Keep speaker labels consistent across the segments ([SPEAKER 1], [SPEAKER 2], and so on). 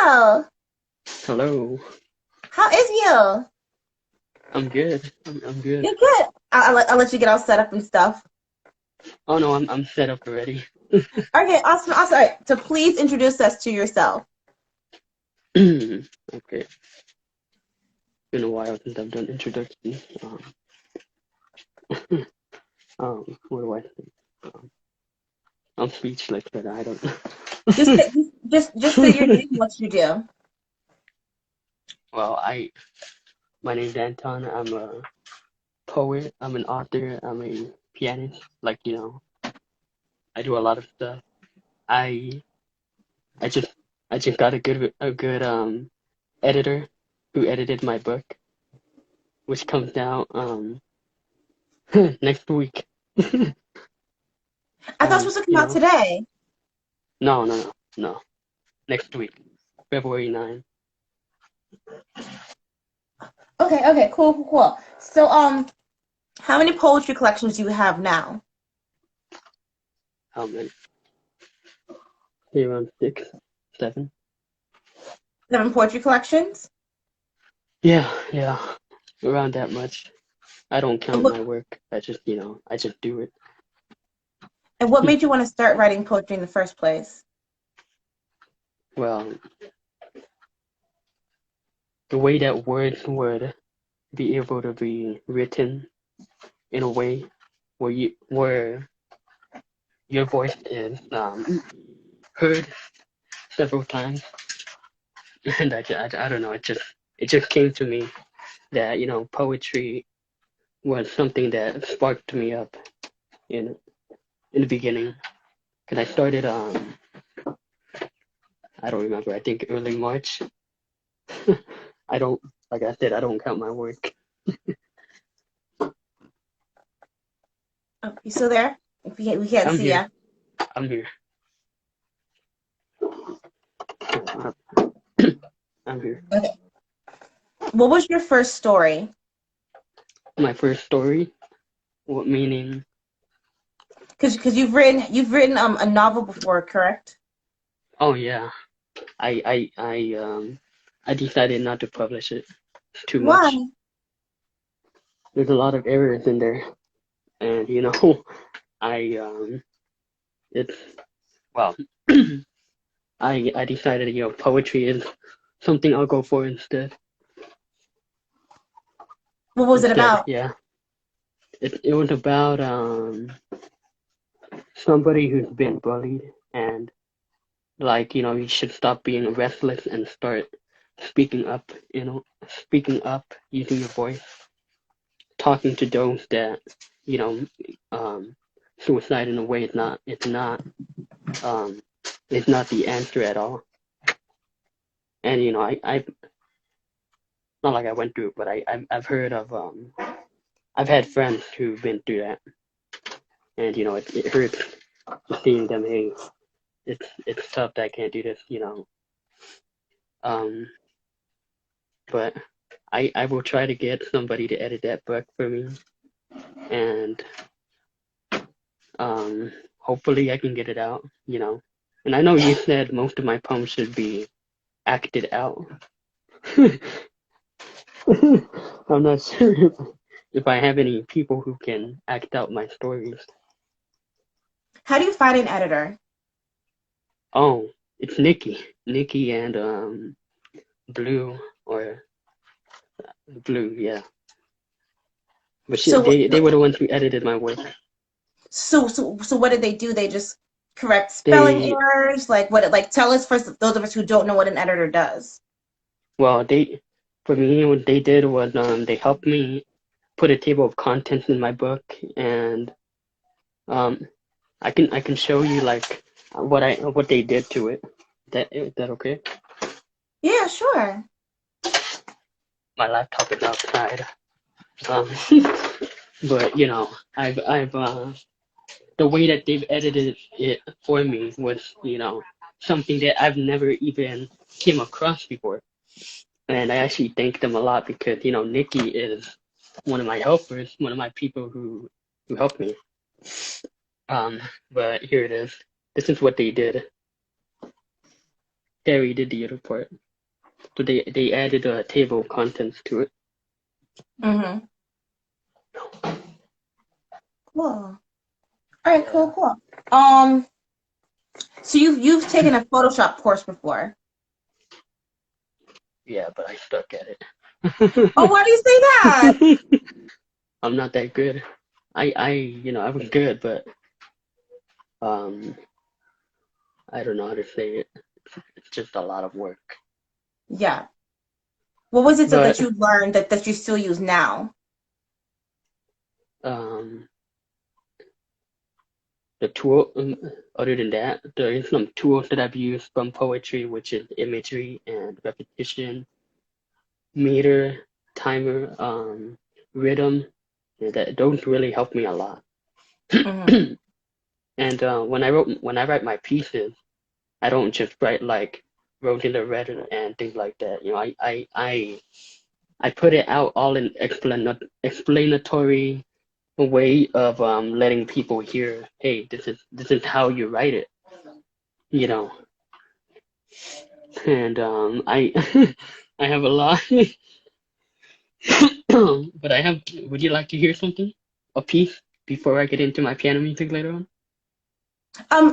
[SPEAKER 1] Hello.
[SPEAKER 2] Hello.
[SPEAKER 1] How is you?
[SPEAKER 2] I'm good. I'm good.
[SPEAKER 1] You're good. I'll let you get all set up and stuff.
[SPEAKER 2] Oh no, I'm set up already.
[SPEAKER 1] Okay, awesome. Awesome. All right. So please introduce us to yourself.
[SPEAKER 2] Okay. Been a while since I've done introductions. What do I think? Um, I'm speechless, but I don't.
[SPEAKER 1] Just say your name and what you do.
[SPEAKER 2] Well, my name's Anton. I'm a poet. I'm an author. I'm a pianist. I do a lot of stuff. I I just I just got a good editor who edited my book, which comes out next week.
[SPEAKER 1] I thought it was supposed to come
[SPEAKER 2] You
[SPEAKER 1] out
[SPEAKER 2] know,
[SPEAKER 1] today.
[SPEAKER 2] no. Next week, February 9th.
[SPEAKER 1] Okay. Okay. Cool. Cool. Cool. So how many poetry collections do you have now?
[SPEAKER 2] How many? Maybe around six, seven.
[SPEAKER 1] 7 poetry collections.
[SPEAKER 2] Yeah, around that much. I don't
[SPEAKER 1] And
[SPEAKER 2] count
[SPEAKER 1] what
[SPEAKER 2] my work. I just do it.
[SPEAKER 1] and what made you want to start writing poetry in the first place?
[SPEAKER 2] Well, the way that words would be able to be written in a way where your voice is heard several times, and I don't know. It just came to me that poetry was something that sparked me up in in the beginning. Because I started I don't remember, I think early March. I don't Like I said, I don't count my work.
[SPEAKER 1] Oh, you still there? If we can't
[SPEAKER 2] I'm
[SPEAKER 1] see
[SPEAKER 2] here.
[SPEAKER 1] ya.
[SPEAKER 2] I'm here. I'm here.
[SPEAKER 1] Okay. What was your first story?
[SPEAKER 2] My first story, what meaning?
[SPEAKER 1] Because you've written a novel before, correct?
[SPEAKER 2] Oh yeah. I decided not to publish it too much.
[SPEAKER 1] Why?
[SPEAKER 2] There's a lot of errors in there. And I it's well I decided, poetry is something I'll go for instead.
[SPEAKER 1] What was it about?
[SPEAKER 2] Yeah. It was about somebody who's been bullied and you should stop being restless and start speaking up, speaking up, using your voice, talking to those that, you know, um suicide in a way um it's not the answer at all. And I not like I went through it, but I've heard of I've had friends who've been through that, and it hurts seeing them. Hey, it's tough that I can't do this, Um, but I will try to get somebody to edit that book for me, and hopefully I can get it out. And I know you said most of my poems should be acted out. I'm not sure if I have any people who can act out my stories.
[SPEAKER 1] How do you find an editor?
[SPEAKER 2] Oh, it's Nikki and Blue or Blue, yeah. But
[SPEAKER 1] So
[SPEAKER 2] they were the ones who edited my work.
[SPEAKER 1] so what did they do? They just correct spelling
[SPEAKER 2] They
[SPEAKER 1] errors? Like what? Like tell us first, those of us who don't know what an editor does.
[SPEAKER 2] well they For me what they did was they helped me put a table of contents in my book, and um I can show you like what they did to it. Is that okay?
[SPEAKER 1] Yeah, sure.
[SPEAKER 2] My laptop is outside. Um, but I've the way that they've edited it for me was, something that I've never even came across before. And I actually thank them a lot because, Nikki is one of my helpers, one of my people who helped me. But here it is. This is what they did. Terry did the other part. So they added a table of contents to it.
[SPEAKER 1] Mm-hmm. Cool. All right,
[SPEAKER 2] Yeah.
[SPEAKER 1] cool. So you've taken a Photoshop course before.
[SPEAKER 2] Yeah, but I stuck at it.
[SPEAKER 1] Oh, why do you say that?
[SPEAKER 2] I'm not that good. I was good, but um, I don't know how to say it. It's just a lot of work.
[SPEAKER 1] Yeah. What was it that
[SPEAKER 2] But
[SPEAKER 1] you learned that you still use now?
[SPEAKER 2] um, the tool, other than that, there is some tools that I've used from poetry, which is imagery and repetition, meter, timer, rhythm. And that those really helped me a lot.
[SPEAKER 1] Mm-hmm.
[SPEAKER 2] And when I write my pieces, I don't just write like rose in the red and things like that. I put it out all in explanatory way of letting people hear, hey, this is how you write it, you know. And I I have a lot, but I have. Would you like to hear something? A piece before I get into my piano music later on?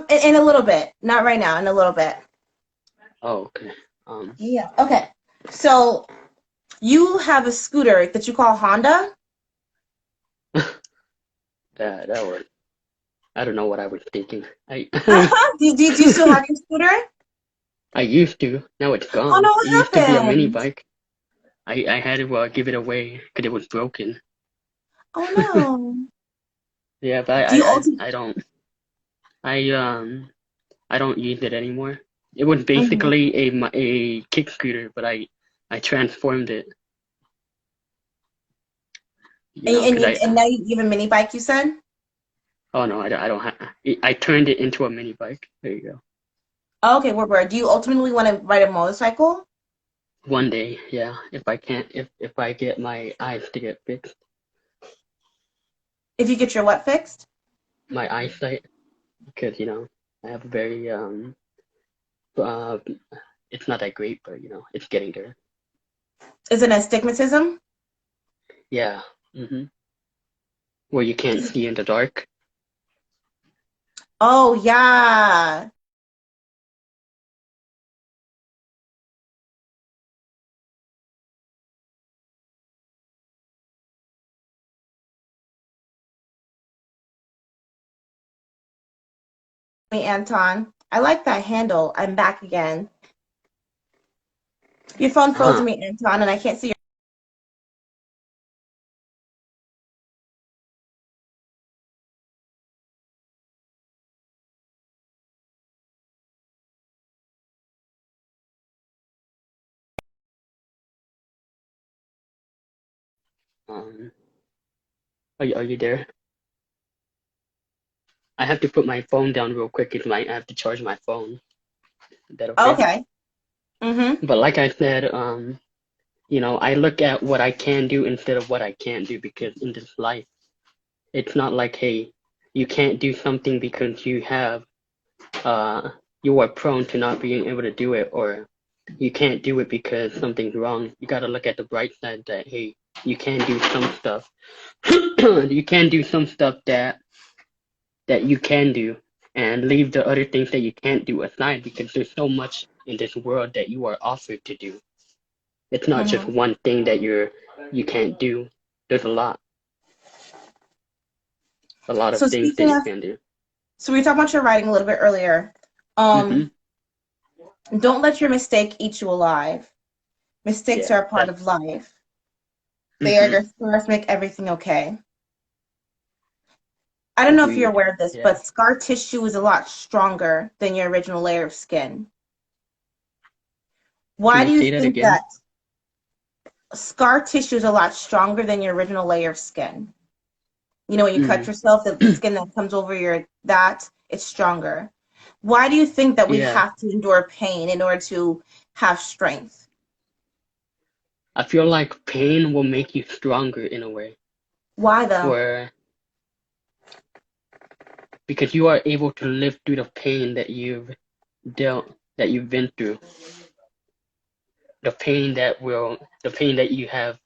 [SPEAKER 1] In a little bit, not right now. In a little bit.
[SPEAKER 2] Oh, okay. Um,
[SPEAKER 1] Yeah. Okay. So you have a scooter that you call Honda.
[SPEAKER 2] that was. I don't know what I was thinking. I
[SPEAKER 1] Do you still have your scooter?
[SPEAKER 2] I used to. Now it's
[SPEAKER 1] Oh
[SPEAKER 2] gone.
[SPEAKER 1] no,
[SPEAKER 2] It used to
[SPEAKER 1] what
[SPEAKER 2] be a mini
[SPEAKER 1] happened?
[SPEAKER 2] bike. I had to give it away because it was broken.
[SPEAKER 1] Oh no.
[SPEAKER 2] Yeah, but
[SPEAKER 1] Do you also?
[SPEAKER 2] I don't I I don't use it anymore. It was
[SPEAKER 1] Mhm.
[SPEAKER 2] basically a kick scooter, but I transformed it,
[SPEAKER 1] And, and,
[SPEAKER 2] because
[SPEAKER 1] you, and now you have a mini bike, you said?
[SPEAKER 2] oh no, I don't have I turned it into a mini bike. There you go.
[SPEAKER 1] Oh, okay, word. Do you ultimately want to ride a motorcycle?
[SPEAKER 2] One day, yeah, if I can't if I get my eyes to get fixed,
[SPEAKER 1] If you get your what fixed?
[SPEAKER 2] my eyesight, because I have a very uh it's not that great, but it's getting there.
[SPEAKER 1] Is it astigmatism?
[SPEAKER 2] Yeah. hmm Where you can't see in the dark.
[SPEAKER 1] Oh yeah. Hey, Anton. I like that handle. I'm back again. Your phone froze
[SPEAKER 2] Huh.
[SPEAKER 1] me, Anton, and I can't see
[SPEAKER 2] Um, are you there? I have to put my phone down real quick because I have to charge my phone. Is that
[SPEAKER 1] your.
[SPEAKER 2] okay?
[SPEAKER 1] Okay. Mm-hmm.
[SPEAKER 2] But like I said, I look at what I can do instead of what I can't do, because in this life, it's not like, hey, you can't do something because uh you are prone to not being able to do it, or you can't do it because something's wrong. You got to look at the bright side that, hey, you can do some stuff. You can do some stuff that you can do, and leave the other things that you can't do aside, because there's so much in this world that you are offered to do. It's not just
[SPEAKER 1] Mm-hmm.
[SPEAKER 2] one thing that you can't do. There's a lot of
[SPEAKER 1] So
[SPEAKER 2] things that
[SPEAKER 1] speaking
[SPEAKER 2] you
[SPEAKER 1] of,
[SPEAKER 2] can do.
[SPEAKER 1] so we were talking about your writing a little bit earlier.
[SPEAKER 2] hmm
[SPEAKER 1] Um, don't let your mistake eat you alive. Mistakes
[SPEAKER 2] Yeah,
[SPEAKER 1] are a part
[SPEAKER 2] that.
[SPEAKER 1] of life. They are
[SPEAKER 2] hmm
[SPEAKER 1] your scars make everything okay. I don't know if you're
[SPEAKER 2] Agreed.
[SPEAKER 1] aware of this,
[SPEAKER 2] Yeah.
[SPEAKER 1] but scar tissue is a lot stronger than your original layer of skin.
[SPEAKER 2] Can
[SPEAKER 1] Why
[SPEAKER 2] you
[SPEAKER 1] do you
[SPEAKER 2] say that
[SPEAKER 1] think
[SPEAKER 2] again?
[SPEAKER 1] that scar tissue is a lot stronger than your original layer of skin? You know, when you cut
[SPEAKER 2] Mm.
[SPEAKER 1] yourself, the skin that comes over it's stronger. Why do you think that we
[SPEAKER 2] Yeah,
[SPEAKER 1] have to endure pain in order to have strength?
[SPEAKER 2] I feel like pain will make you stronger in a way,
[SPEAKER 1] Why though?
[SPEAKER 2] where because you are able to live through the pain that you've dealt. that you've been through, the pain that you have,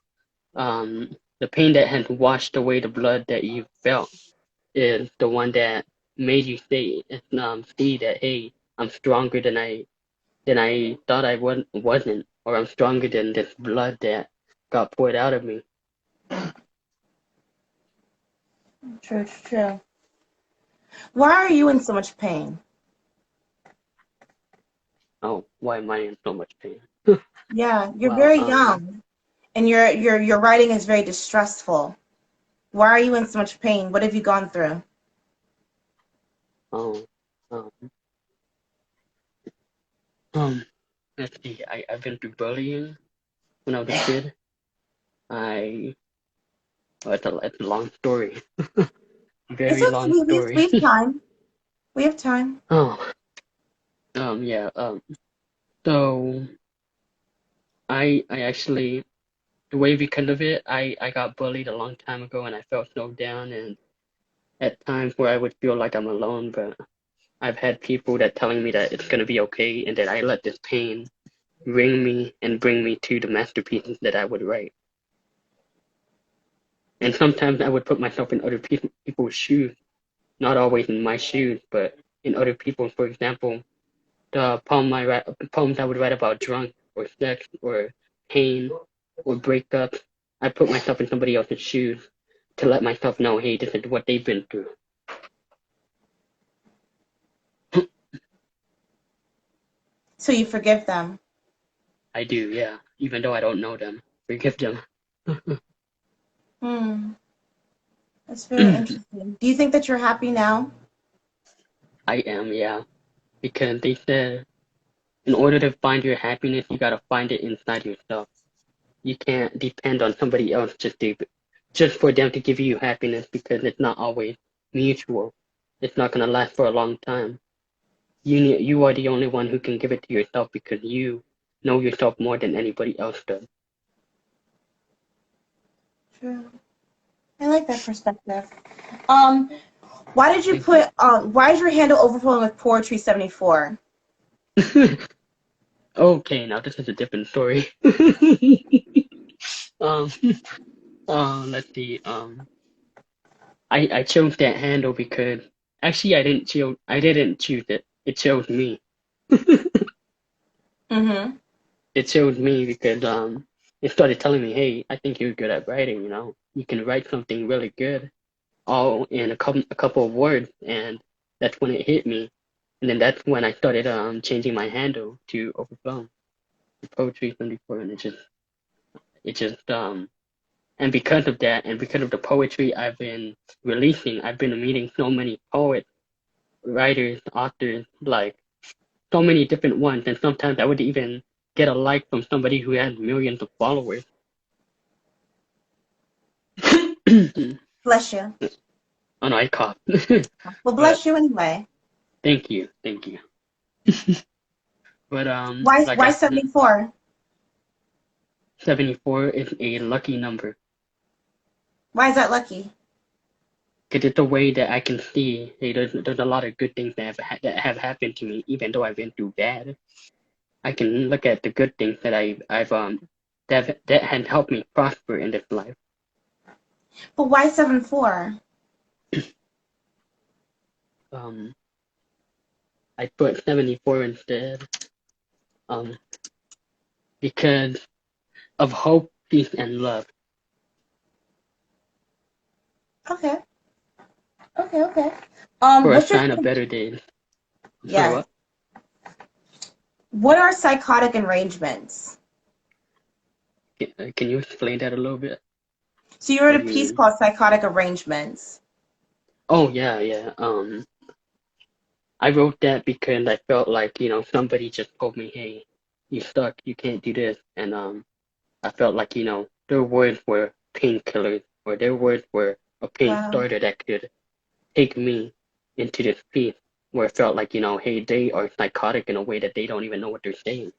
[SPEAKER 2] the pain that has washed away the blood that you felt is the one that made you see that, hey, I'm stronger than I thought I wasn't, or I'm stronger than this blood that got poured out of me.
[SPEAKER 1] True, true. Why are you in so much pain?
[SPEAKER 2] Oh, why am I in so much pain?
[SPEAKER 1] Yeah, you're
[SPEAKER 2] Well,
[SPEAKER 1] very young, and your writing is very distressful. Why are you in so much pain? What have you gone through?
[SPEAKER 2] um, um, um, let's see. I've been through bullying when I was a kid. I, it's a long story,
[SPEAKER 1] It's
[SPEAKER 2] very
[SPEAKER 1] okay.
[SPEAKER 2] long
[SPEAKER 1] We
[SPEAKER 2] story.
[SPEAKER 1] have time. We have time.
[SPEAKER 2] Oh, yeah. So I actually, the way because of it, I got bullied a long time ago, and I felt so down, and at times where I would feel like I'm alone, but I've had people that telling me that it's gonna be okay, and that I let this pain bring me and bring me to the masterpieces that I would write. And sometimes I would put myself in other people's shoes, not always in my shoes, but in other people's. For example, the poems I would write about drunk or sex or pain or breakup. I put myself in somebody else's shoes to let myself know, hey, this is what they've been through.
[SPEAKER 1] So you forgive them.
[SPEAKER 2] I do, yeah, even though I don't know them. Forgive them.
[SPEAKER 1] Hmm. That's very interesting. Do you think that you're happy now?
[SPEAKER 2] I am, yeah, because they said in order to find your happiness, you gotta find it inside yourself. You can't depend on somebody else just for them to give you happiness because it's not always mutual. It's not gonna last for a long time. You are the only one who can give it to yourself because you know yourself more than anybody else does.
[SPEAKER 1] True. I like that perspective. Um, why did you put why is your handle overflowing with poetry 74?
[SPEAKER 2] Okay, now this is a different story. um, let's see. I chose that handle because actually I didn't choose it. It chose me.
[SPEAKER 1] Mm-hmm.
[SPEAKER 2] It showed me because it started telling me, hey, I think you're good at writing, you can write something really good all in a couple of words, and that's when it hit me. And then that's when I started changing my handle to overflow poetry 74, and it just and because of that, and because of the poetry I've been releasing, I've been meeting so many poets, writers, authors, like so many different ones, and sometimes I would even get a like from somebody who has millions of followers. Oh
[SPEAKER 1] Bless you.
[SPEAKER 2] no, I coughed.
[SPEAKER 1] Well,
[SPEAKER 2] But
[SPEAKER 1] bless you anyway.
[SPEAKER 2] thank you. But like
[SPEAKER 1] Why
[SPEAKER 2] I said,
[SPEAKER 1] 74?
[SPEAKER 2] 74 is a lucky number
[SPEAKER 1] Why is that lucky?
[SPEAKER 2] because it's a way that I can see. Hey, there's a lot of good things that have happened to me, even though I've been through bad. I can look at the good things I've that had helped me prosper in this life.
[SPEAKER 1] But why 74?
[SPEAKER 2] Um, I put 74 instead. Um, because of hope, peace, and love
[SPEAKER 1] Okay. Okay, okay.
[SPEAKER 2] for a
[SPEAKER 1] What's your
[SPEAKER 2] sign of better days. Sorry,
[SPEAKER 1] yes.
[SPEAKER 2] what?
[SPEAKER 1] What are psychotic arrangements?
[SPEAKER 2] Can you explain that a little bit?
[SPEAKER 1] So you wrote
[SPEAKER 2] What
[SPEAKER 1] a
[SPEAKER 2] do you
[SPEAKER 1] piece
[SPEAKER 2] mean?
[SPEAKER 1] called Psychotic Arrangements.
[SPEAKER 2] Oh yeah, yeah. I wrote that because I felt like, somebody just told me, hey, you stuck, you can't do this. And I felt like, their words were painkillers, or their words were a pain
[SPEAKER 1] Wow.
[SPEAKER 2] starter that could take me into this peace where it felt like, hey, they are psychotic in a way that they don't even know what they're saying.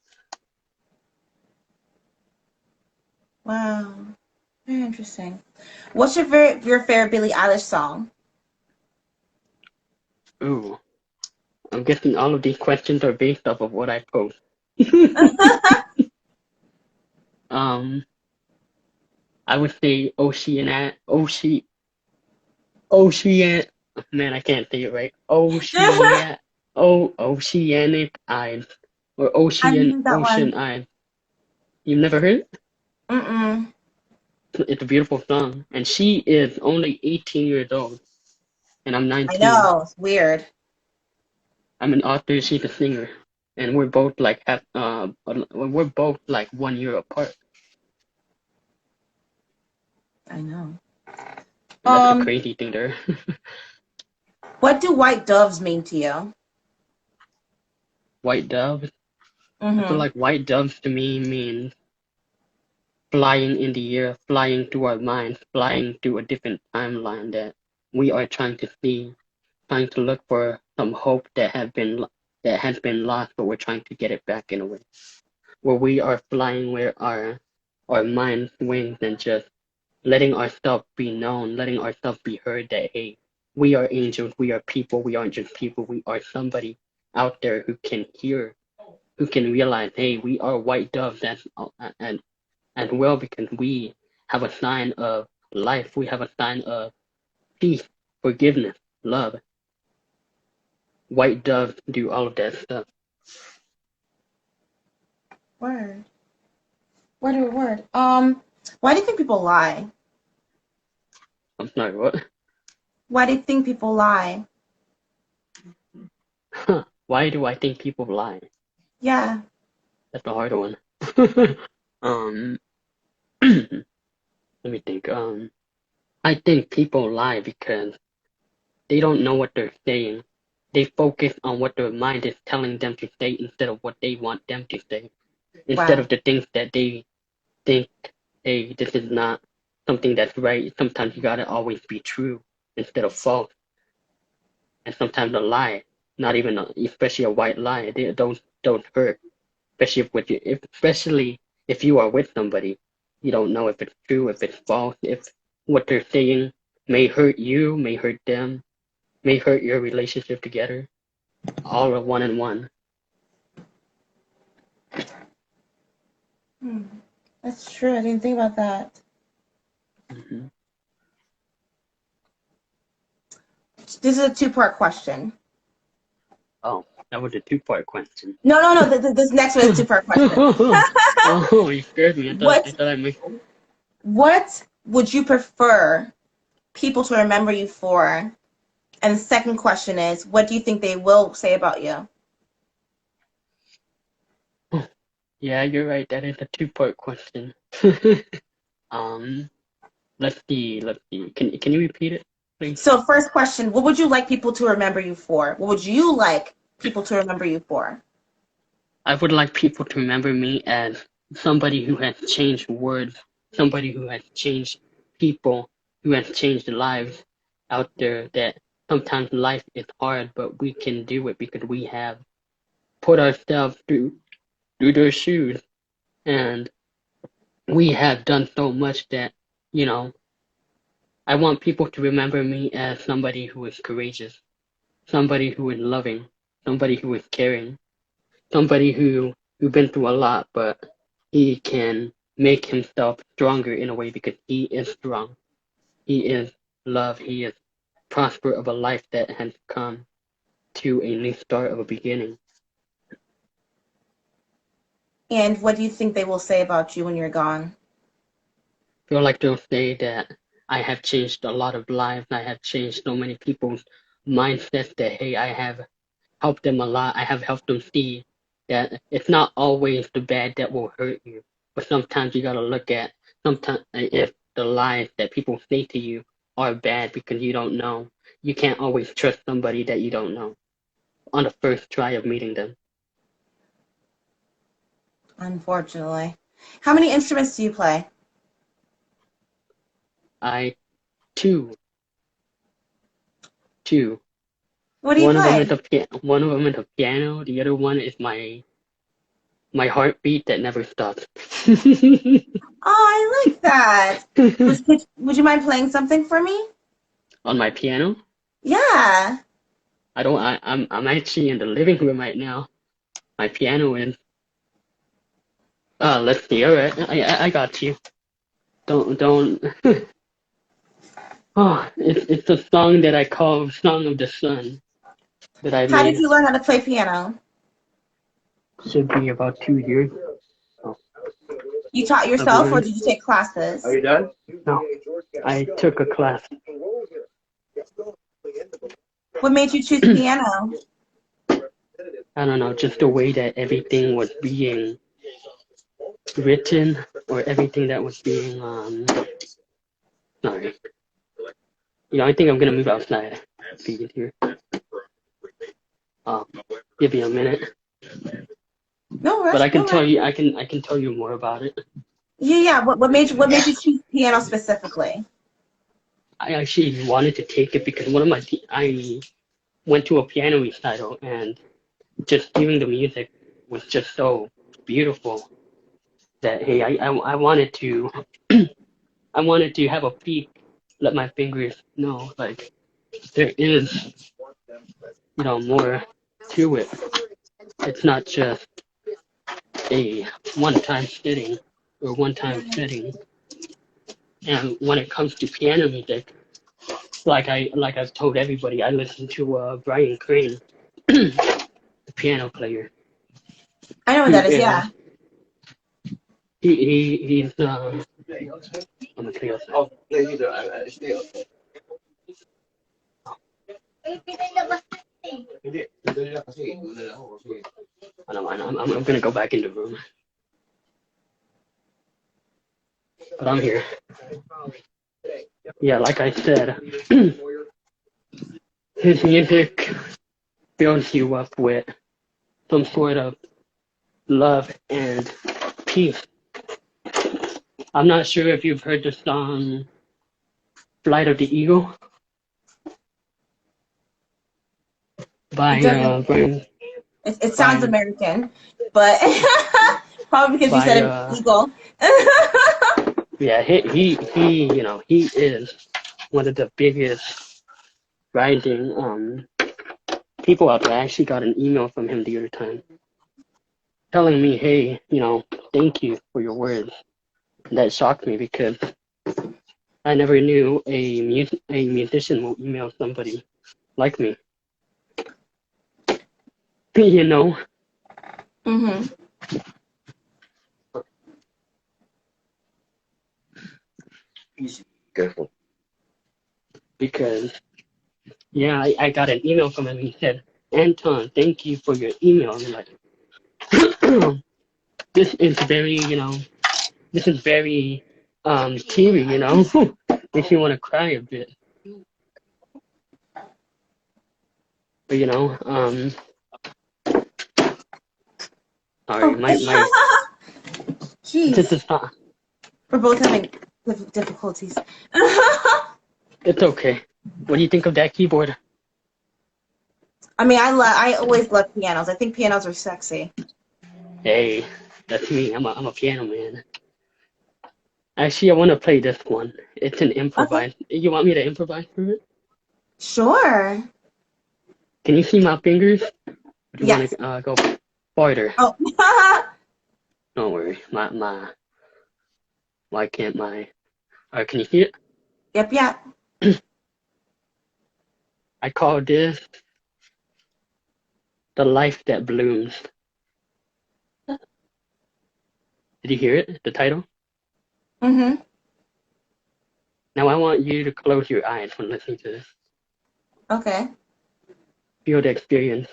[SPEAKER 1] Wow. Very interesting. What's your favorite Billie Eilish song?
[SPEAKER 2] Ooh. I'm guessing all of these questions are based off of what I post. um, I would say man, I can't say it right. Oceanic eyes or
[SPEAKER 1] I knew that
[SPEAKER 2] ocean
[SPEAKER 1] one.
[SPEAKER 2] eyes. You've never heard it?
[SPEAKER 1] Mm-mm.
[SPEAKER 2] It's a beautiful song, and she is only 18 years old, and I'm
[SPEAKER 1] I
[SPEAKER 2] 19.
[SPEAKER 1] know. It's weird.
[SPEAKER 2] I'm an author, she's a singer, and we're both like 1 year apart.
[SPEAKER 1] I know.
[SPEAKER 2] That's the
[SPEAKER 1] Um,
[SPEAKER 2] crazy thing there.
[SPEAKER 1] what do white doves mean to you?
[SPEAKER 2] White doves. I feel
[SPEAKER 1] Mm-hmm.
[SPEAKER 2] like white doves to me means flying in the air, flying through our minds, flying through a different timeline that we are trying to see, trying to look for some hope that has been lost, but we're trying to get it back in a way. Where we are flying where our mind's wings and just letting ourselves be known, letting ourselves be heard that hey, we are angels, we are people, we aren't just people, we are somebody out there who can hear, who can realize, hey, we are white doves and well because we have a sign of life, we have a sign of peace, forgiveness, love. White doves do all of that stuff.
[SPEAKER 1] Word. Word. Why do you think people lie?
[SPEAKER 2] I'm sorry, what?
[SPEAKER 1] Why do you think people lie?
[SPEAKER 2] Huh. Why do I think people lie?
[SPEAKER 1] Yeah.
[SPEAKER 2] That's a hard one. um, let me think. I think people lie because they don't know what they're saying. They focus on what their mind is telling them to say instead of what they want them to say. Instead
[SPEAKER 1] Wow.
[SPEAKER 2] of the things that they think, hey, this is not something that's right. Sometimes you gotta always be true instead of false. And sometimes a lie, not even especially a white lie, they don't hurt. Especially if you are with somebody, you don't know if it's true, if it's false, if what they're saying may hurt you, may hurt them, may hurt your relationship together, all are one and one.
[SPEAKER 1] Hmm. That's true. I didn't think about that.
[SPEAKER 2] Hmm.
[SPEAKER 1] This is a two-part question.
[SPEAKER 2] Oh, that was a two-part question.
[SPEAKER 1] No. This next one is a two-part question.
[SPEAKER 2] Oh, you scared me. I
[SPEAKER 1] What
[SPEAKER 2] thought I missed.
[SPEAKER 1] What would you prefer people to remember you for? And the second question is, what do you think they will say about you?
[SPEAKER 2] Yeah, you're right. That is a two-part question. Um, let's see. Can you repeat it, please?
[SPEAKER 1] So, first question, what would you like people to remember you for? What would you like people to remember you for?
[SPEAKER 2] I would like people to remember me as somebody who has changed words, somebody who has changed people, who has changed lives out there. That sometimes life is hard, but we can do it because we have put ourselves through their shoes, and we have done so much that you know. I want people to remember me as somebody who is courageous, somebody who is loving, somebody who is caring, somebody who been through a lot, but he can make himself stronger in a way because he is strong. He is love. He is prosper of a life that has come to a new start of a beginning.
[SPEAKER 1] And what do you think they will say about you when you're gone?
[SPEAKER 2] I feel like they'll say that I have changed a lot of lives. I have changed so many people's mindsets that hey, I have helped them a lot. I have helped them see that it's not always the bad that will hurt you, but sometimes you gotta look at sometimes if the lies that people say to you are bad because you don't know. You can't always trust somebody that you don't know on the first try of meeting them.
[SPEAKER 1] Unfortunately. How many instruments do you play?
[SPEAKER 2] I two two.
[SPEAKER 1] What do you
[SPEAKER 2] One of them
[SPEAKER 1] play?
[SPEAKER 2] is one of them is a piano. The other one is my heartbeat that never stops.
[SPEAKER 1] Oh, I like that. Would you mind playing something for me?
[SPEAKER 2] On my piano.
[SPEAKER 1] Yeah.
[SPEAKER 2] I don't. I'm actually in the living room right now. My piano is. Let's see. All right, I got you. Don't. Oh, it's a song that I call "Song of the Sun" that I
[SPEAKER 1] How did
[SPEAKER 2] made.
[SPEAKER 1] you learn how to play piano?
[SPEAKER 2] Should be about 2 years. Oh,
[SPEAKER 1] You taught
[SPEAKER 2] of
[SPEAKER 1] yourself or
[SPEAKER 2] learning.
[SPEAKER 1] did you take classes?
[SPEAKER 3] Are you done?
[SPEAKER 2] No, I took a class.
[SPEAKER 1] What made you choose piano?
[SPEAKER 2] I don't know, just the way that everything was being written or everything that was being sorry. I think I'm gonna move outside. If you can hear. Uh, Give me a minute.
[SPEAKER 1] No
[SPEAKER 2] But
[SPEAKER 1] rush,
[SPEAKER 2] I can
[SPEAKER 1] no
[SPEAKER 2] tell
[SPEAKER 1] rush.
[SPEAKER 2] you, I can tell you more about it.
[SPEAKER 1] Yeah. What made you choose piano specifically?
[SPEAKER 2] I actually wanted to take it because I went to a piano recital and just hearing the music was just so beautiful that hey, I wanted to I wanted to have a peek, let my fingers know like there is more to it. It's not just a one-time sitting or one-time setting. And when it comes to piano music, like I've told everybody, I listen to Brian Crane, the piano player,
[SPEAKER 1] I know what
[SPEAKER 2] who
[SPEAKER 1] that is,
[SPEAKER 2] is
[SPEAKER 1] yeah.
[SPEAKER 2] he's I'm gonna play outside.
[SPEAKER 3] Oh, yeah, you do. I stay up. Hindi. Madali lang kasi. Madali ako kasi.
[SPEAKER 2] I'm gonna go back in the room, but I'm here. Yeah, like I said, his music builds you up with some sort of love and peace. I'm not sure if you've heard the song "Flight of the Eagle"
[SPEAKER 1] It
[SPEAKER 2] by
[SPEAKER 1] doesn't.
[SPEAKER 2] Brian
[SPEAKER 1] It sounds
[SPEAKER 2] by
[SPEAKER 1] American, but probably because you
[SPEAKER 2] by
[SPEAKER 1] said an eagle.
[SPEAKER 2] yeah, he is one of the biggest writing people out there. I actually got an email from him the other time telling me, hey, thank you for your words. That shocked me because I never knew a musician will email somebody like me. you know,
[SPEAKER 1] Mm-hmm.
[SPEAKER 3] Easy. Careful.
[SPEAKER 2] because yeah, I got an email from him. He said, Anton, thank you for your email. I'm like, this is very, this is very teary, makes me want to cry a bit. But sorry,
[SPEAKER 1] Oh,
[SPEAKER 2] my this
[SPEAKER 1] jeez.
[SPEAKER 2] is not.
[SPEAKER 1] We're both having difficulties.
[SPEAKER 2] It's okay. What do you think of that keyboard?
[SPEAKER 1] I mean, I always love pianos. I think pianos are sexy.
[SPEAKER 2] Hey, that's me. I'm a piano man. Actually, I want to play this one. It's an
[SPEAKER 1] Okay.
[SPEAKER 2] improvise. You want me to improvise for it?
[SPEAKER 1] Sure.
[SPEAKER 2] Can you see my fingers? Or do you want
[SPEAKER 1] Yes.
[SPEAKER 2] to go farther?
[SPEAKER 1] Oh.
[SPEAKER 2] Don't worry. Why can't my? Can you see it?
[SPEAKER 1] Yep. Yep.
[SPEAKER 2] I call this the life that blooms. Did you hear it? The title?
[SPEAKER 1] Mm-hmm.
[SPEAKER 2] Now I want you to close your eyes when listening to this.
[SPEAKER 1] Okay.
[SPEAKER 2] Feel the experience.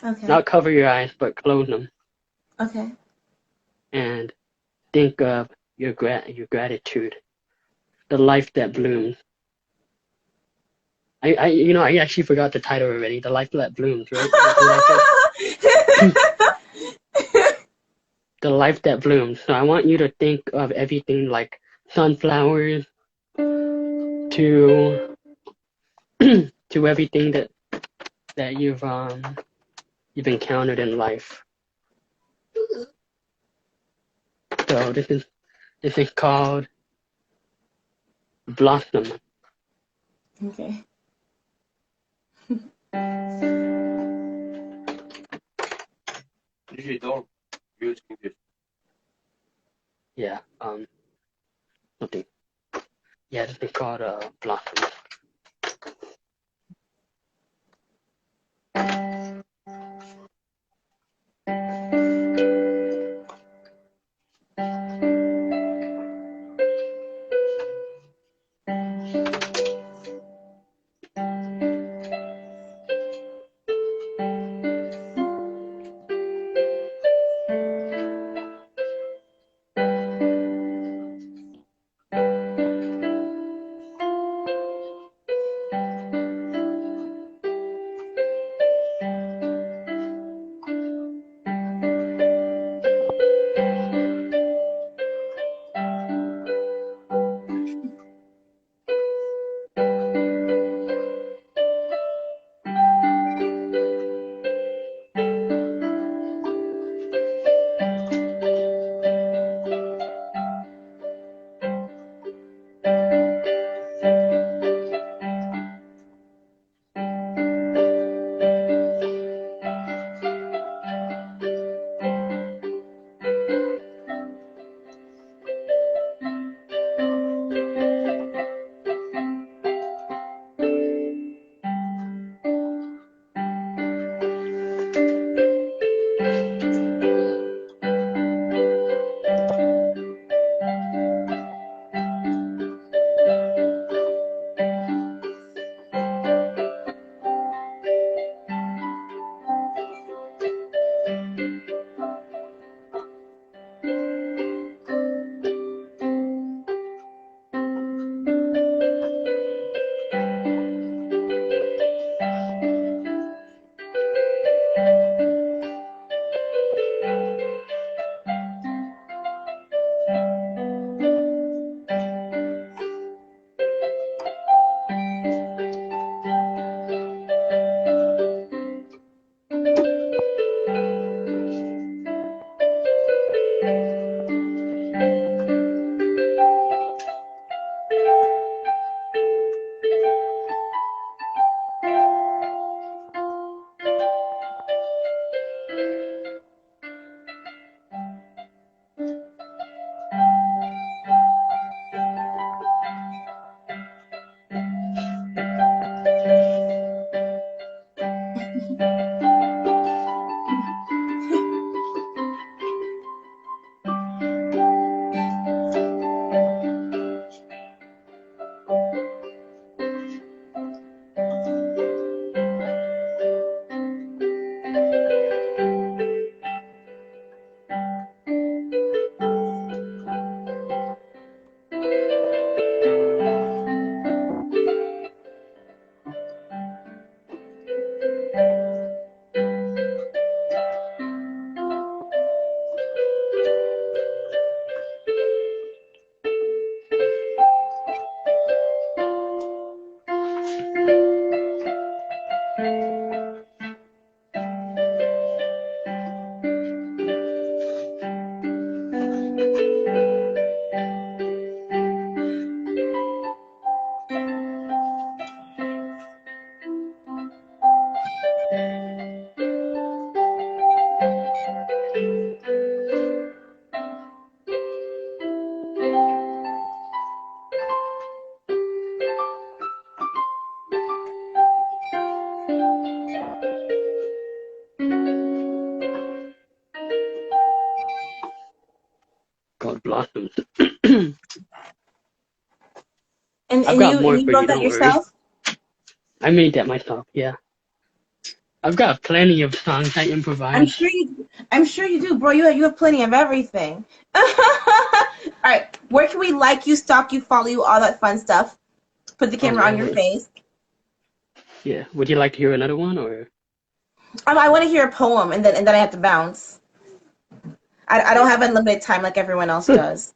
[SPEAKER 1] Okay.
[SPEAKER 2] Not cover your eyes, but close them
[SPEAKER 1] Okay.
[SPEAKER 2] and think of your gratitude. The life that blooms. I actually forgot the title already. The life that blooms, right? That's what I said. The life that blooms. So I want you to think of everything like sunflowers to to everything that you've encountered in life. So this is called Blossom.
[SPEAKER 1] Okay.
[SPEAKER 3] Usually don't use English.
[SPEAKER 2] Yeah, something. Yeah, it's been called Blossom. Called Blossoms.
[SPEAKER 1] And
[SPEAKER 2] I've
[SPEAKER 1] and
[SPEAKER 2] got
[SPEAKER 1] you
[SPEAKER 2] more
[SPEAKER 1] and you
[SPEAKER 2] for you,
[SPEAKER 1] wrote that
[SPEAKER 2] don't worry.
[SPEAKER 1] yourself?
[SPEAKER 2] I made that myself, yeah. I've got plenty of songs I
[SPEAKER 1] I'm
[SPEAKER 2] improvise.
[SPEAKER 1] sure you. I'm sure you do, bro. You have plenty of everything. All right. Where can we like you, stalk you, follow you, all that fun stuff? Put the
[SPEAKER 2] Oh
[SPEAKER 1] camera on your
[SPEAKER 2] man,
[SPEAKER 1] face.
[SPEAKER 2] yeah. Would you like to hear another one, or
[SPEAKER 1] I want to hear a poem, and then I have to bounce. I don't have unlimited time like everyone else
[SPEAKER 2] let
[SPEAKER 1] does.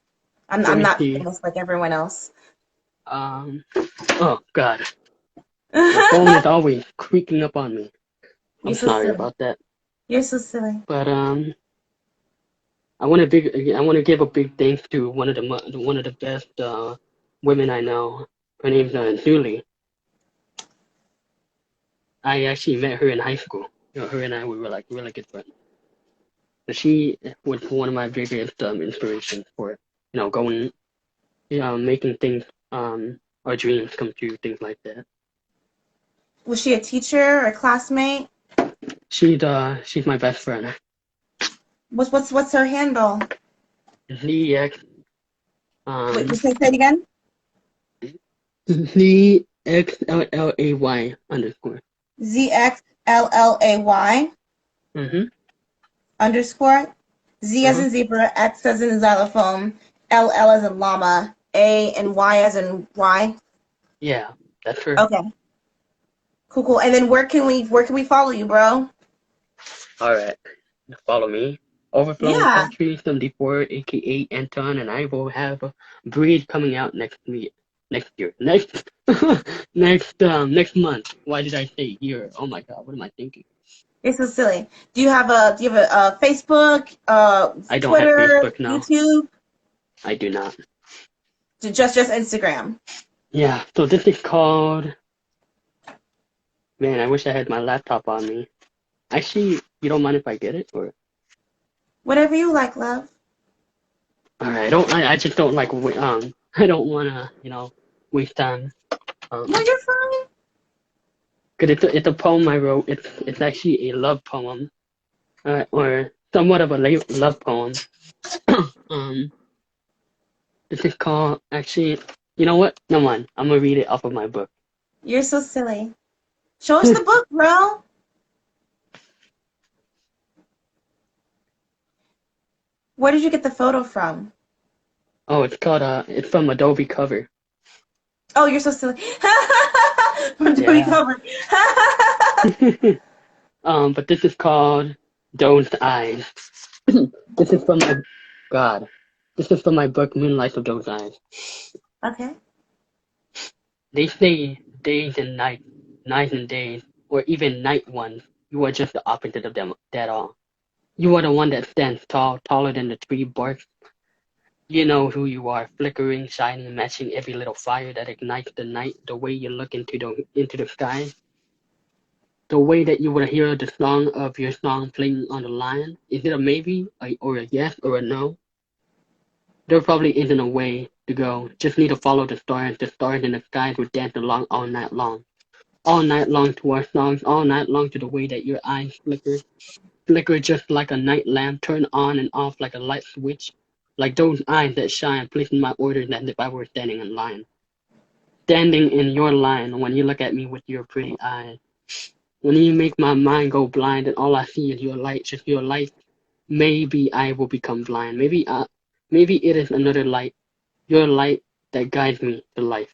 [SPEAKER 1] I'm
[SPEAKER 2] me
[SPEAKER 1] not
[SPEAKER 2] see.
[SPEAKER 1] famous like everyone else.
[SPEAKER 2] Um, oh God, my phone is always creaking up on me.
[SPEAKER 1] You're
[SPEAKER 2] I'm
[SPEAKER 1] so
[SPEAKER 2] sorry
[SPEAKER 1] silly.
[SPEAKER 2] about that.
[SPEAKER 1] You're so silly.
[SPEAKER 2] But I want to give a big thanks to one of the best women I know. Her name's Julie. I actually met her in high school. You know, her and I we were like really good friends. She was one of my biggest inspirations for, going, making things, our dreams come true, things like that.
[SPEAKER 1] Was she a teacher or a classmate?
[SPEAKER 2] She's my best friend.
[SPEAKER 1] What's her handle?
[SPEAKER 2] ZX,
[SPEAKER 1] Wait,
[SPEAKER 2] um,
[SPEAKER 1] say it again.
[SPEAKER 2] ZXLLAY underscore.
[SPEAKER 1] ZXLLAY
[SPEAKER 2] Mm-hmm.
[SPEAKER 1] underscore. Z as
[SPEAKER 2] Uh-huh.
[SPEAKER 1] in zebra, X as in xylophone, LL as in llama, A and Y as in Y.
[SPEAKER 2] Yeah, that's her.
[SPEAKER 1] Okay. Cool. And then where can we follow you, bro?
[SPEAKER 2] All right. Follow me. Overflowing
[SPEAKER 1] Yeah.
[SPEAKER 2] Poetry 74, aka Anton, and I will have a breed coming out next year. Next month. Why did I say year? Oh my god, what am I thinking?
[SPEAKER 1] It's so silly. Do you have a Facebook,
[SPEAKER 2] I don't have
[SPEAKER 1] Twitter,
[SPEAKER 2] Facebook now.
[SPEAKER 1] YouTube?
[SPEAKER 2] I do not.
[SPEAKER 1] Just Instagram.
[SPEAKER 2] Yeah, so this is called, man, I wish I had my laptop on me. Actually, you don't mind if I get it? Or
[SPEAKER 1] Whatever you like, love.
[SPEAKER 2] alright, I just don't like, I don't wanna, waste time.
[SPEAKER 1] No, you're fine.
[SPEAKER 2] Cause it's a poem I wrote. It's actually a love poem, or somewhat of a love poem. um, this is called, actually, you know what? Never mind. I'm gonna read it off of my book.
[SPEAKER 1] You're so silly. Show us the book, bro. Where did you get the photo from?
[SPEAKER 2] Oh, it's from Adobe Cover.
[SPEAKER 1] Oh, you're so silly. From Doing
[SPEAKER 2] Yeah.
[SPEAKER 1] Cover.
[SPEAKER 2] But this is called Those Eyes. This is from my, God. This is from my book, Moonlight of Those Eyes.
[SPEAKER 1] Okay.
[SPEAKER 2] They say days and nights and days, or even night ones. You are just the opposite of them at all. You are the one that stands tall, taller than the tree bark. You know who you are, flickering, shining, matching every little fire that ignites the night. The way you look into the sky, the way that you would hear the song of your song playing on the line. Is it a maybe, or a yes, or a no? There probably isn't a way to go. Just need to follow the stars. The stars in the skies would dance along all night long to our songs, all night long to the way that your eyes flicker just like a night lamp, turn on and off like a light switch, like those eyes that shine, placing my orders as if I were standing in line. Standing in your line when you look at me with your pretty eyes. When you make my mind go blind and all I see is your light, just your light, maybe I will become blind. Maybe it is another light, your light that guides me to life.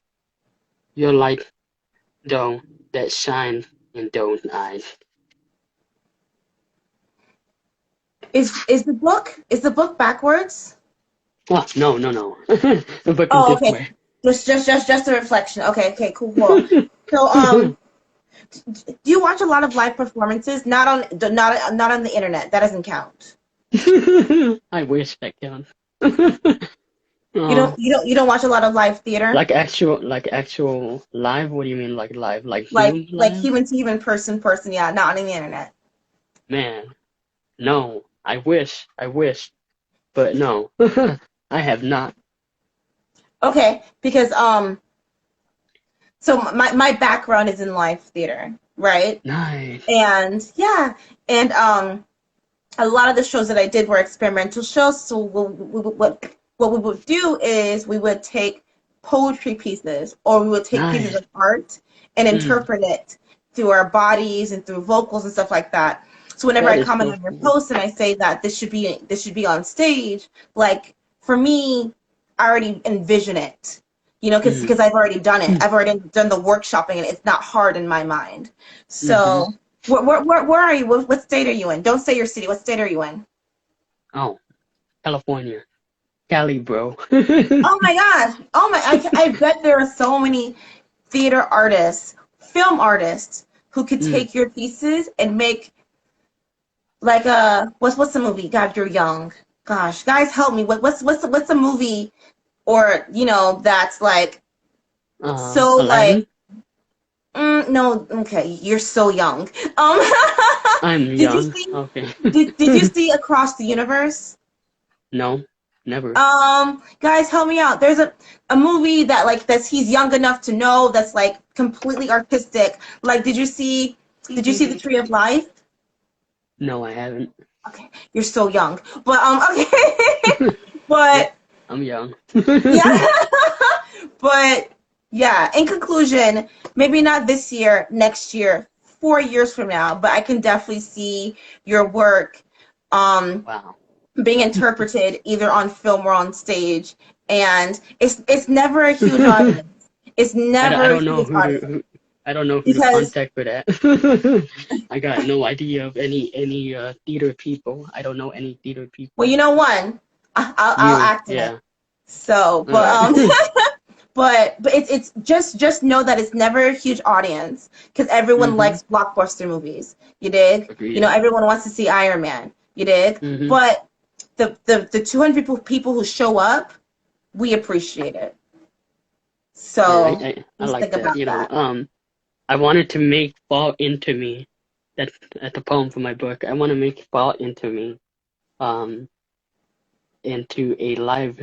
[SPEAKER 2] Your light, though, that shines in those eyes.
[SPEAKER 1] Is the book backwards?
[SPEAKER 2] Oh, no. The book is
[SPEAKER 1] Oh,
[SPEAKER 2] this
[SPEAKER 1] okay.
[SPEAKER 2] way.
[SPEAKER 1] Just a reflection. Okay, cool. So, do you watch a lot of live performances? Not on the internet. That doesn't count.
[SPEAKER 2] I wish that counts.
[SPEAKER 1] You
[SPEAKER 2] uh,
[SPEAKER 1] don't you don't you don't watch a lot of live theater?
[SPEAKER 2] like actual live? What do you mean like live? Like
[SPEAKER 1] Like
[SPEAKER 2] human
[SPEAKER 1] like
[SPEAKER 2] live?
[SPEAKER 1] human to human, person to person, yeah, not on the internet.
[SPEAKER 2] Man, no. I wish, but no. I have not.
[SPEAKER 1] Okay, because so my background is in live theater, right?
[SPEAKER 2] Nice.
[SPEAKER 1] And yeah, and a lot of the shows that I did were experimental shows. So what we would do is we would take poetry pieces, or we would take pieces
[SPEAKER 2] Nice.
[SPEAKER 1] of art and
[SPEAKER 2] Mm,
[SPEAKER 1] interpret it through our bodies and through vocals and stuff like that. So whenever
[SPEAKER 2] that
[SPEAKER 1] I
[SPEAKER 2] is
[SPEAKER 1] comment
[SPEAKER 2] so
[SPEAKER 1] on your
[SPEAKER 2] cool.
[SPEAKER 1] post and I say that this should be on stage, like for me, I already envision it.
[SPEAKER 2] Mm,
[SPEAKER 1] Because I've already done it.
[SPEAKER 2] mm,
[SPEAKER 1] I've already done the workshopping, and it's not hard in my mind.
[SPEAKER 2] mm-hmm.
[SPEAKER 1] So where are you? What state are you in? Don't say your city. What state are you in?
[SPEAKER 2] Oh, California. Cali, bro.
[SPEAKER 1] Oh my gosh. Oh my, I bet there are so many theater artists, film artists who could
[SPEAKER 2] Mm,
[SPEAKER 1] take your pieces and make like what's the movie? God, you're young. Gosh, guys, help me. What's the movie, or that's like so like
[SPEAKER 2] Aladdin?
[SPEAKER 1] No, okay, you're so young.
[SPEAKER 2] I'm
[SPEAKER 1] Did you
[SPEAKER 2] young.
[SPEAKER 1] see
[SPEAKER 2] Okay.
[SPEAKER 1] did you see Across the Universe?
[SPEAKER 2] No, never.
[SPEAKER 1] Guys, help me out. There's a movie that like that's he's young enough to know that's like completely artistic. Like, did you see The Tree of Life?
[SPEAKER 2] No, I haven't.
[SPEAKER 1] Okay, you're so young. But okay.
[SPEAKER 2] Yep,
[SPEAKER 1] But
[SPEAKER 2] I'm young.
[SPEAKER 1] yeah. But yeah, in conclusion, maybe not this year, next year, 4 years from now, but I can definitely see your work
[SPEAKER 2] Wow.
[SPEAKER 1] being interpreted either on film or on stage. And it's never a huge audience. It's
[SPEAKER 2] I
[SPEAKER 1] never a
[SPEAKER 2] don't know
[SPEAKER 1] huge audience
[SPEAKER 2] I don't know who to
[SPEAKER 1] because,
[SPEAKER 2] contact for that. I got no idea of any theater people. I don't know any theater
[SPEAKER 1] well,
[SPEAKER 2] people.
[SPEAKER 1] you know, one, I'll
[SPEAKER 2] You,
[SPEAKER 1] act in it.
[SPEAKER 2] yeah.
[SPEAKER 1] So,
[SPEAKER 2] All
[SPEAKER 1] but
[SPEAKER 2] right.
[SPEAKER 1] but it's just know that it's never a huge audience because everyone
[SPEAKER 2] Mm-hmm.
[SPEAKER 1] likes blockbuster movies. You dig? You know,
[SPEAKER 2] Agreed.
[SPEAKER 1] everyone wants to see Iron Man. You dig?
[SPEAKER 2] Mm-hmm.
[SPEAKER 1] But the 200 people who show up, we appreciate it.
[SPEAKER 2] Yeah,
[SPEAKER 1] So
[SPEAKER 2] I
[SPEAKER 1] just
[SPEAKER 2] like
[SPEAKER 1] think
[SPEAKER 2] that.
[SPEAKER 1] about that.
[SPEAKER 2] I wanted to make Fall Into Me. That's the poem for my book. I want to make Fall Into Me um into a live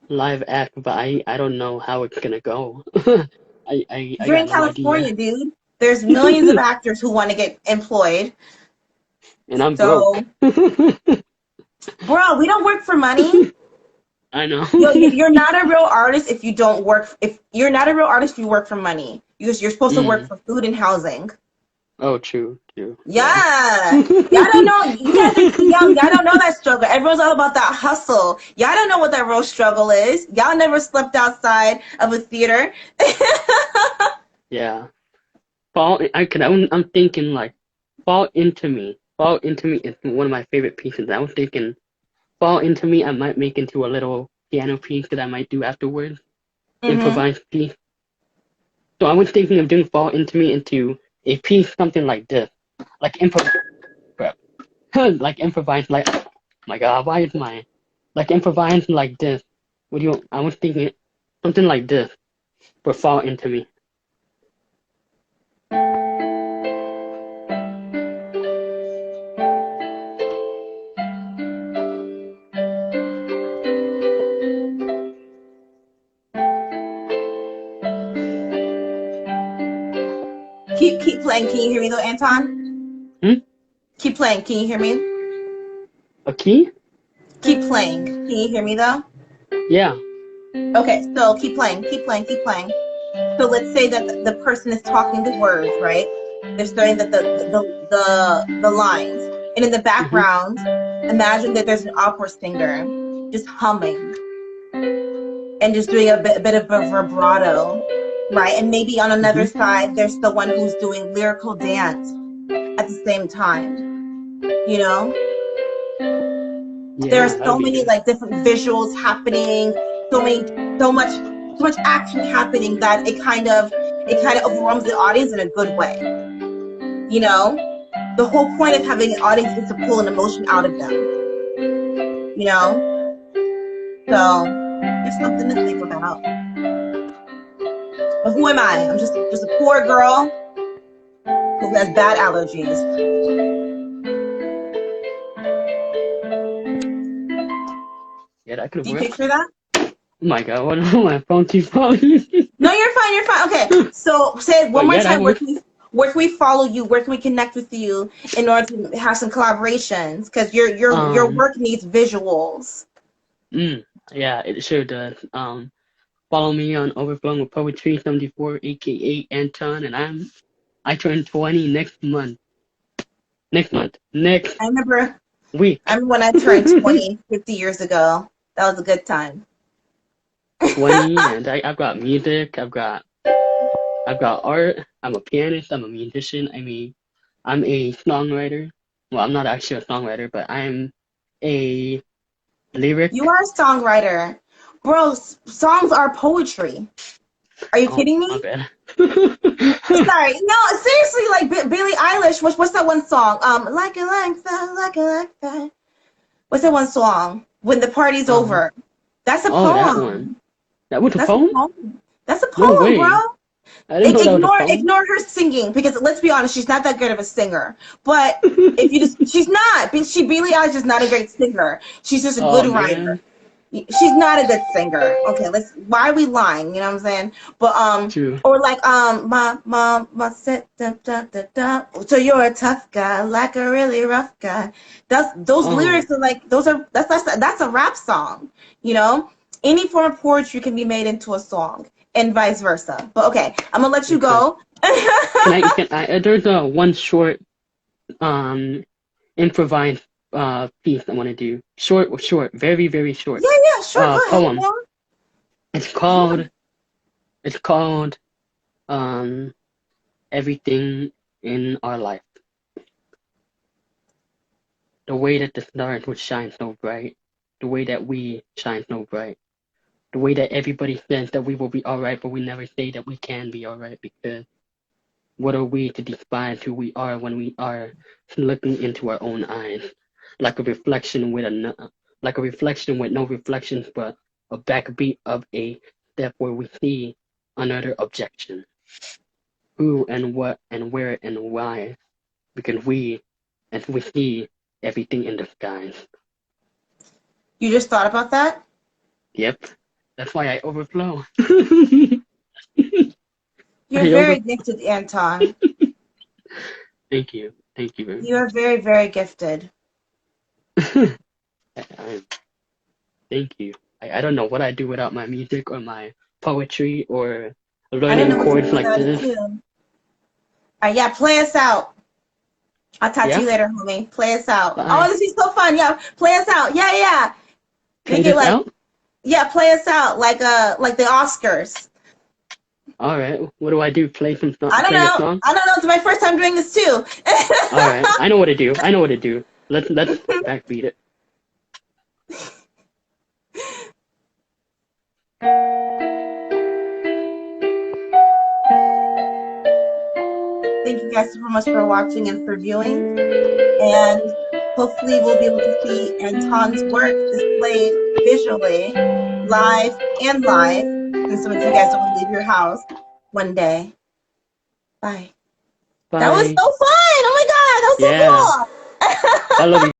[SPEAKER 2] live act, but I don't know how it's gonna go. I
[SPEAKER 1] You're
[SPEAKER 2] got
[SPEAKER 1] in
[SPEAKER 2] no idea.
[SPEAKER 1] California, dude. There's millions of actors who want to get employed.
[SPEAKER 2] And I'm broke.
[SPEAKER 1] So, bro, we don't work for money.
[SPEAKER 2] I know.
[SPEAKER 1] You're not a real artist if you don't work. If you're not a real artist, if you work for money. You're supposed to work
[SPEAKER 2] Mm.
[SPEAKER 1] for food and housing.
[SPEAKER 2] Oh, true. Yeah.
[SPEAKER 1] Yeah. Y'all don't know. You guys are too young. Y'all don't know that struggle. Everyone's all about that hustle. Y'all don't know what that real struggle is. Y'all never slept outside of a theater.
[SPEAKER 2] Yeah. I'm thinking like Fall Into Me. Fall Into Me is one of my favorite pieces. I was thinking Fall Into Me I might make into a little piano piece that I might do afterwards.
[SPEAKER 1] Mm-hmm.
[SPEAKER 2] Improvised piece. So I was thinking of doing Fall Into Me into a piece something like this. Like like improvise like my God, why is my like improvise like this? I was thinking something like this, but Fall Into Me.
[SPEAKER 1] Keep playing. Can you hear me though, Anton?
[SPEAKER 2] Hmm?
[SPEAKER 1] Keep playing. Can you hear me?
[SPEAKER 2] A key?
[SPEAKER 1] Keep playing. Can you hear me though?
[SPEAKER 2] Yeah.
[SPEAKER 1] Okay, so keep playing. Keep playing. Keep playing. So let's say that the person is talking the words, right? They're starting the lines, and in the
[SPEAKER 2] Mm-hmm.
[SPEAKER 1] background, imagine that there's an opera singer just humming and just doing a bit of a vibrato, right? And maybe on another
[SPEAKER 2] Mm-hmm.
[SPEAKER 1] side, there's the one who's doing lyrical dance at the same time. You know, there are
[SPEAKER 2] Yeah, that'll
[SPEAKER 1] so
[SPEAKER 2] be
[SPEAKER 1] many
[SPEAKER 2] good.
[SPEAKER 1] like different visuals happening, so many, so much action happening that it kind of overwhelms the audience in a good way. You know, the whole point of having an audience is to pull an emotion out of them. You know, so there's something to think about. But who am I? I'm just a poor girl who has bad allergies.
[SPEAKER 2] Yeah, that could
[SPEAKER 1] Do you
[SPEAKER 2] work.
[SPEAKER 1] picture that?
[SPEAKER 2] Oh my God, what my phone keeps falling.
[SPEAKER 1] No, you're fine. You're fine. Okay, so say it one
[SPEAKER 2] But
[SPEAKER 1] more
[SPEAKER 2] yeah, that
[SPEAKER 1] time. Where
[SPEAKER 2] works.
[SPEAKER 1] can we follow you? Where can we connect with you in order to have some collaborations? Because your
[SPEAKER 2] Um,
[SPEAKER 1] work needs visuals.
[SPEAKER 2] mm, yeah, it sure does. Follow me on Overflowing with Poetry 74, aka Anton, and I turn 20 next month. Next
[SPEAKER 1] I remember. I
[SPEAKER 2] week.
[SPEAKER 1] remember when I turned 20 50 years ago. That was a good time.
[SPEAKER 2] 20, and I've got music. I've got art. I'm a pianist. I'm a musician. I'm a songwriter. Well, I'm not actually a songwriter, but I'm a
[SPEAKER 1] You
[SPEAKER 2] lyric.
[SPEAKER 1] are a songwriter. Bro, songs are poetry. Are you
[SPEAKER 2] Oh,
[SPEAKER 1] kidding
[SPEAKER 2] my
[SPEAKER 1] me?
[SPEAKER 2] bad.
[SPEAKER 1] Sorry. No, seriously, like Billie Eilish. What's that one song? Like it like that, like it like that. What's that one song? When the party's
[SPEAKER 2] Um,
[SPEAKER 1] over. That's a
[SPEAKER 2] oh, that one.
[SPEAKER 1] poem.
[SPEAKER 2] That was a
[SPEAKER 1] That's a
[SPEAKER 2] poem?
[SPEAKER 1] poem. That's a
[SPEAKER 2] No
[SPEAKER 1] poem,
[SPEAKER 2] way.
[SPEAKER 1] bro.
[SPEAKER 2] I didn't know that was a poem.
[SPEAKER 1] Ignore her singing because let's be honest, she's not that good of a singer. But if you just, she's not. Billie Eilish is not a great singer. She's just a
[SPEAKER 2] Oh
[SPEAKER 1] good writer.
[SPEAKER 2] man,
[SPEAKER 1] She's not a good singer. Okay, why are we lying? You know what I'm saying? But
[SPEAKER 2] true.
[SPEAKER 1] or like my mom said da, da, da, da. So you're a tough guy, like a really rough guy. Those
[SPEAKER 2] Oh,
[SPEAKER 1] lyrics are like that's a rap song. You know, any form of poetry can be made into a song, and vice versa. But okay, I'm gonna let you
[SPEAKER 2] okay.
[SPEAKER 1] go.
[SPEAKER 2] Can I? There's one short improvised piece I want to do. Short, very very short.
[SPEAKER 1] Yeah, sure, go ahead,
[SPEAKER 2] Poem.
[SPEAKER 1] man.
[SPEAKER 2] It's called it's called um everything in our life. The way that the stars would shine so bright, the way that we shine so bright, the way that everybody says that we will be alright, but we never say that we can be alright because what are we to despise who we are when we are looking into our own eyes, like a reflection with like a reflection with no reflections, but a backbeat of a step where we see another objection. Who and what and where and why, because as we see everything in the skies.
[SPEAKER 1] You just thought about that?
[SPEAKER 2] Yep, that's why I overflow.
[SPEAKER 1] You're
[SPEAKER 2] I
[SPEAKER 1] very
[SPEAKER 2] over.
[SPEAKER 1] gifted, Anton.
[SPEAKER 2] Thank you very
[SPEAKER 1] You are
[SPEAKER 2] much.
[SPEAKER 1] very, very gifted.
[SPEAKER 2] Thank you. I don't know what I do without my music or my poetry or
[SPEAKER 1] I don't
[SPEAKER 2] learning
[SPEAKER 1] know what to
[SPEAKER 2] chords
[SPEAKER 1] do
[SPEAKER 2] like
[SPEAKER 1] without it
[SPEAKER 2] this.
[SPEAKER 1] too. All right, yeah, play us out. I'll talk to
[SPEAKER 2] Yeah?
[SPEAKER 1] you later, homie. Play us out. Oh,
[SPEAKER 2] Bye.
[SPEAKER 1] this is so fun. Yeah, play us out. Yeah, yeah.
[SPEAKER 2] Play
[SPEAKER 1] Make it
[SPEAKER 2] this
[SPEAKER 1] like,
[SPEAKER 2] out?
[SPEAKER 1] yeah, play us out like the Oscars.
[SPEAKER 2] Alright. What do I do?
[SPEAKER 1] I don't
[SPEAKER 2] Play a
[SPEAKER 1] know.
[SPEAKER 2] song?
[SPEAKER 1] I don't know. It's my first time doing this too.
[SPEAKER 2] Alright. I know what to do. I know what to do. Let's backbeat it.
[SPEAKER 1] Thank you guys so much for watching and for viewing. And hopefully we'll be able to see Anton's work displayed visually, live and live. And so if you guys don't leave your house one day. Bye. That was
[SPEAKER 2] Bye.
[SPEAKER 1] so fun. Oh my God, that was
[SPEAKER 2] Yeah.
[SPEAKER 1] so cool.
[SPEAKER 2] I love you.